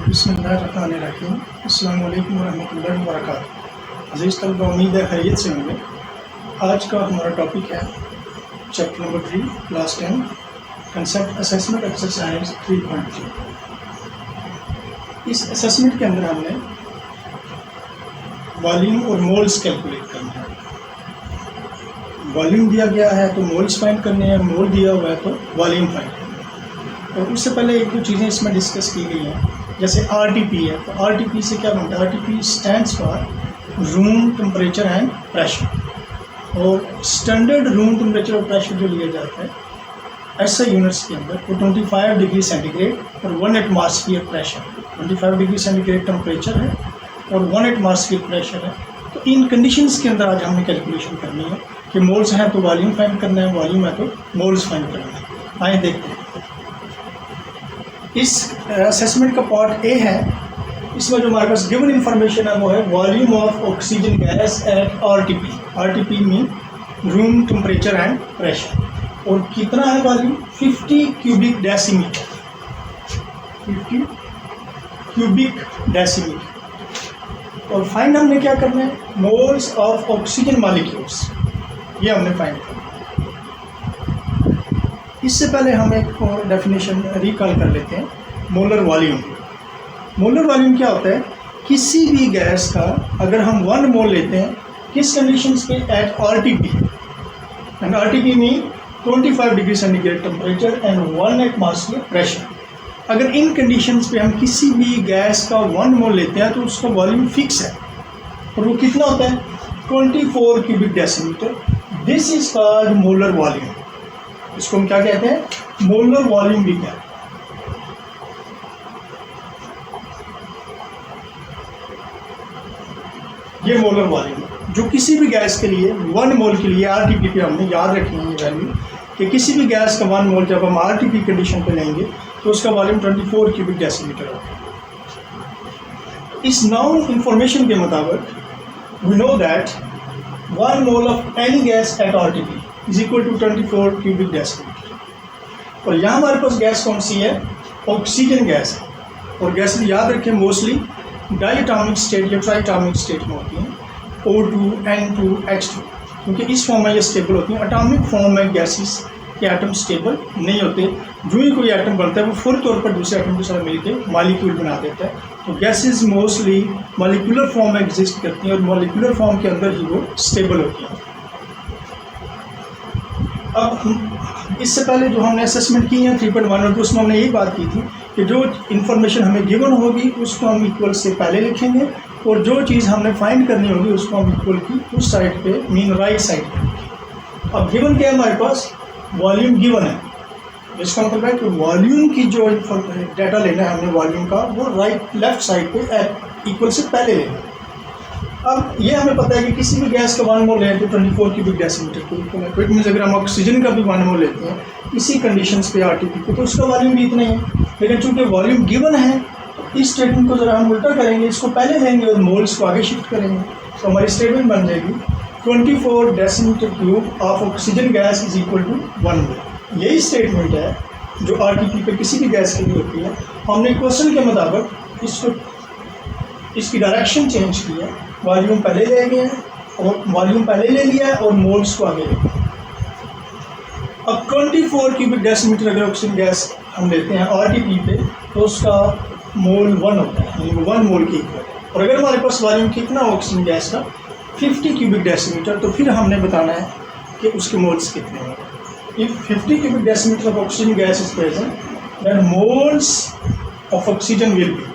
बिस्मिल्लाहिर्रहमानिर्रहीम। अस्सलामु अलैकुम वरहमतुल्लाहि वबरकातुहू। अज़ीज़ तलबा, उम्मीद है खैरियत से होंगे। आज का हमारा टॉपिक है chapter number 3 class 10 concept assessment exercise 3.3। इस असेसमेंट के अंदर हमने वॉल्यूम और मोल्स कैलकुलेट करना है। वॉल्यूम दिया गया है तो मोल्स फाइंड करने हैं, मोल दिया हुआ है तो वॉल्यूम फाइंड करना है। और उससे पहले एक दो चीज़ें इसमें डिस्कस की गई हैं, जैसे RTP है तो RTP से क्या बनता है? RTP stands for room temperature and pressure. और स्टैंडर्ड रूम टेम्परेचर और प्रेशर जो लिया जाता है SI यूनिट्स के अंदर वो 25 डिग्री सेंटीग्रेड और 1 atmosphere pressure. 25 degree centigrade temperature है और 1 एटमॉस्फेयर प्रेशर है। तो इन कंडीशंस के अंदर आज हमने कैलकुलेशन करनी है कि मोल्स हैं तो वॉल्यूम फाइंड करना है, वॉल्यूम है तो मोल्स फाइंड करना है। आइए देखते हैं। इस असेसमेंट का पार्ट ए है। इसमें जो हमारे पास गिवन इंफॉर्मेशन है वो है volume of oxygen gas at RTP। RTP mean room temperature and pressure. और कितना है volume? 50 cubic decimetre. 50 cubic decimetre. और फाइंड हमने क्या करना है? मोल्स ऑफ ऑक्सीजन मॉलिक्यूल्स, ये हमने फाइंड करना है। इससे पहले हम एक और डेफिनेशन रिकॉल कर लेते हैं, मोलर वॉल्यूम। मोलर वॉल्यूम क्या होता है? किसी भी गैस का अगर हम 1 मोल लेते हैं किस कंडीशंस पे? At RTP। And RTP mean 25 degree centigrade temperature and 1 atmosphere pressure. अगर इन कंडीशंस पे हम किसी भी गैस का 1 मोल लेते हैं तो उसका वॉल्यूम फिक्स है और वो कितना होता है? 24 cubic decimetre. This is called molar volume. इसको हम क्या कहते हैं? मोलर वॉल्यूम भी कहते हैं। ये मोलर वॉल्यूम जो किसी भी गैस के लिए 1 मोल के लिए RTP पे हमने याद रखी है ये वैल्यू कि किसी भी गैस का 1 मोल जब हम RTP कंडीशन पे लेंगे तो उसका वॉल्यूम 24 क्यूबिक डेसीमीटर होगा। इस नाउन इंफॉर्मेशन के मुताबिक we know that 1 mole of any gas at RTP is equal to 24 cubic decimetre. और यहाँ हमारे पास गैस कौन सी है? ऑक्सीजन गैस है। और गैस याद रखें मोस्टली डायटोमिक स्टेट या ट्राइटोमिक स्टेट में होती हैं, O2, N2, H2, क्योंकि इस फॉर्म में ये स्टेबल होती हैं। एटॉमिक फॉर्म में गैसेस के एटम स्टेबल नहीं होते। जो ही कोई एटम बनता है वो फुल तौर पर दूसरे एटम के साथ मिलकर मॉलिक्यूल बना देता है। तो गैसेस मोस्टली मॉलिक्यूलर फॉर्म में एग्जिस्ट करती हैं और मॉलिक्यूलर फॉर्म के अंदर ही वो स्टेबल होती हैं। अब इससे पहले जो हमने असेसमेंट की है 3.1 तो उसमें हमने यही बात की थी कि जो इन्फॉर्मेशन हमें गिवन होगी उसको हम इक्वल से पहले लिखेंगे और जो चीज़ हमने फाइंड करनी होगी उसको हम इक्वल की उस साइड पे मीन राइट साइड पे लिखेंगे। अब गिवन क्या है हमारे पास? वॉल्यूम गिवन है। इसका मतलब है कि वॉल्यूम की जो डाटा लेना है हमने वॉल्यूम का वो लेफ्ट साइड पे इक्वल से पहले लेना है। अब ये हमें पता है कि किसी भी गैस का 1 मोल लें तो 24 क्यूबिक डेसीमीटर को इक्वल है। इट मीन्स अगर हम ऑक्सीजन का भी 1 मोल लेते हैं इसी कंडीशंस पे RTP पे तो उसका वॉल्यूम भी इतना ही है। लेकिन चूंकि वॉल्यूम गिवन है तो इस स्टेटमेंट को जरा हम उल्टा करेंगे, इसको पहले लेंगे और मोल्स को आगे शिफ्ट करेंगे तो हमारी स्टेटमेंट बन जाएगी 24 decimetre cube of oxygen gas is equal to 1 mole. यही स्टेटमेंट है जो RTP पे किसी भी गैस के लिए होती है। हमने क्वेश्चन के मुताबिक इसकी डायरेक्शन चेंज की है, वॉल्यूम पहले ले गए हैं और वॉल्यूम पहले ले लिया है और मोल्स को आगे ले गए। अब 24 क्यूबिक डेसीमीटर अगर ऑक्सीजन गैस हम लेते हैं RTP पे तो उसका मोल 1 होता है, यानी 1 मोल की इक्वल। और अगर हमारे पास वॉल्यूम कितना ऑक्सीजन गैस का 50 क्यूबिक डेसीमीटर तो फिर हमने बताना है कि उसके मोल्स कितने हैं। If 50 cubic decimeter of oxygen gas is present, then moles of oxygen will be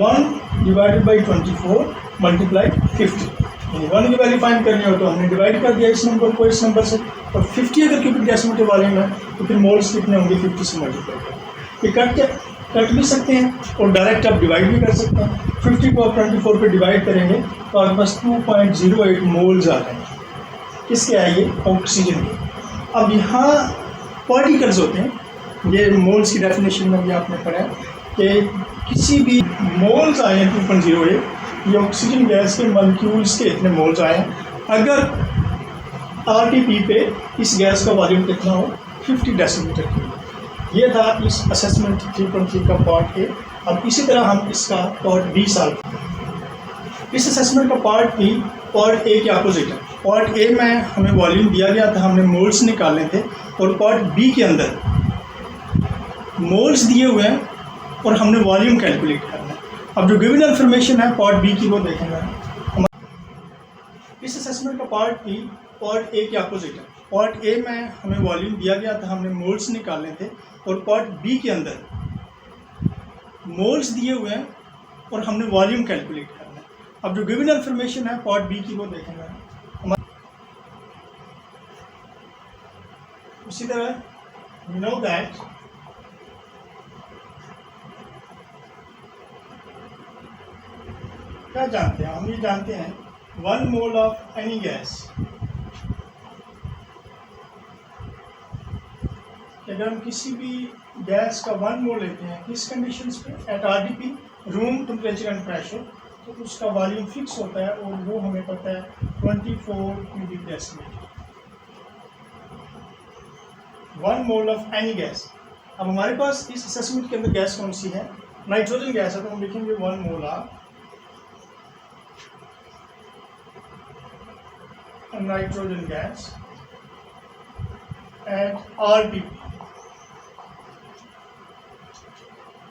1 divided by 24 multiplied 50। यानी 1 की वैल्यू फाइंड करनी हो तो हमने डिवाइड कर दिया इस नंबर को इस नंबर से। और 50 अगर क्यूबिक डेसीमीटर वॉल्यूम है तो फिर मोल्स कितने होंगे? 50 से मल्टीप्लाई करें। ये कट भी सकते हैं और डायरेक्ट आप डिवाइड भी कर सकते हैं। 50 को आप 24 पे डिवाइड करेंगे तो आपके पास 2.08 मोल्स आ जाएंगे। किसके आइए? ऑक्सीजन के। अब यहाँ पार्टिकल्स होते हैं, ये मोल्स की डेफिनेशन में भी आपने पढ़ा है कि किसी भी मोल्स आए हैं 2.08, ये ऑक्सीजन गैस के मॉलिक्यूल्स के इतने मोल्स आए हैं। अगर RTP पे इस गैस का वॉल्यूम कितना हो? 50 डेसीमीटर क्यूब। ये था इस असेसमेंट 3.3 का पार्ट ए। अब इसी तरह हम इसका पार्ट बी सॉल्व करें। इस असेसमेंट का पार्ट बी पार्ट ए के अपोजिट है। पार्ट ए में हमें वॉल्यूम दिया गया था, हमने मोल्स निकालने थे, और पार्ट बी के अंदर मोल्स दिए हुए हैं और हमने वॉल्यूम कैलकुलेट करना है। अब जो गिवन इन्फॉर्मेशन है पार्ट बी की वो देखेंगे। इस असेसमेंट का पार्ट बी पार्ट ए के अपोजिट है। पार्ट ए में हमें वॉल्यूम दिया गया था, हमने मोल्स निकालने थे, और पार्ट बी के अंदर मोल्स दिए हुए हैं और हमने वॉल्यूम कैलकुलेट करना है। अब जो गिवन इन्फॉर्मेशन है पार्ट बी की वो देखेंगे। उसी तरह we know that क्या जानते हैं, हम ये जानते हैं 1 मोल ऑफ एनी गैस, अगर हम किसी भी गैस का 1 मोल लेते हैं किस कंडीशंस पे, at RDP room temperature and pressure, तो उसका वॉल्यूम फिक्स होता है और वो हमें पता है 24 cubic decimetre, 1 mole of any gas. अब हमारे पास इस असेसमेंट के अंदर गैस कौन सी है, नाइट्रोजन गैस है, तो हम लिखेंगे 1 mole of nitrogen gas at RDP।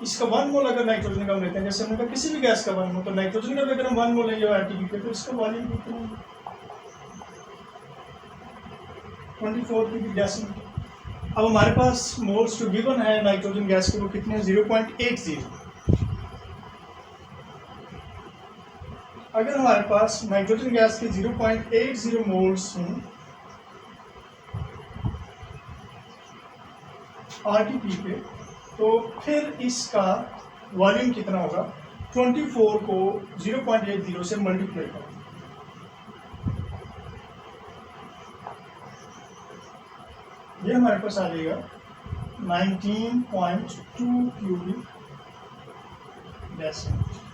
इसका 1 मोल अगर नाइट्रोजन का हम लेते हैं, जैसे हमने कहा किसी भी गैस का 1 मोल, तो नाइट्रोजन का भी अगर हम 1 मोल लेंगे RDP पे, तो इसका वॉल्यूम कितना है 24 क्यूबिक डेसीमीटर। अब हमारे पास मोल्स जो गिवन है नाइट्रोजन गैस के वो कितने हैं 0.80। अगर हमारे पास नाइट्रोजन गैस के 0.80 मोल्स हैं RDP पे, तो फिर इसका वॉल्यूम कितना होगा, 24 को 0.80 से मल्टीप्लाई करें, ये हमारे पास आ जाएगा 19.2 क्यूबिक डेसीमीटर,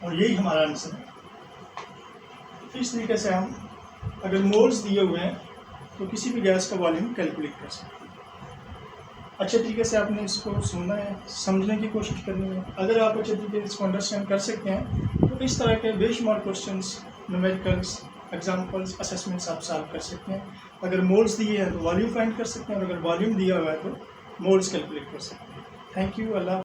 और यही हमारा आंसर है। इस तरीके से हम अगर मोल्स दिए हुए हैं तो किसी भी गैस का वॉल्यूम कैलकुलेट कर सकते हैं। अच्छे तरीके से आपने इसको सुनना है, समझने की कोशिश करनी है। अगर आप अच्छे तरीके से इसको अंडरस्टैंड कर सकते हैं तो इस तरह के बेशुमार क्वेश्चंस, न्यूमेरिकल्स, एग्जाम्पल्स, असेसमेंट्स आप सॉल्व कर सकते हैं। अगर मोल्स दिए हैं तो वॉल्यूम फाइंड कर सकते हैं, और अगर वॉल्यूम दिया हुआ है तो मोल्स कैलकुलेट कर सकते हैं। Thank you. अल्लाह।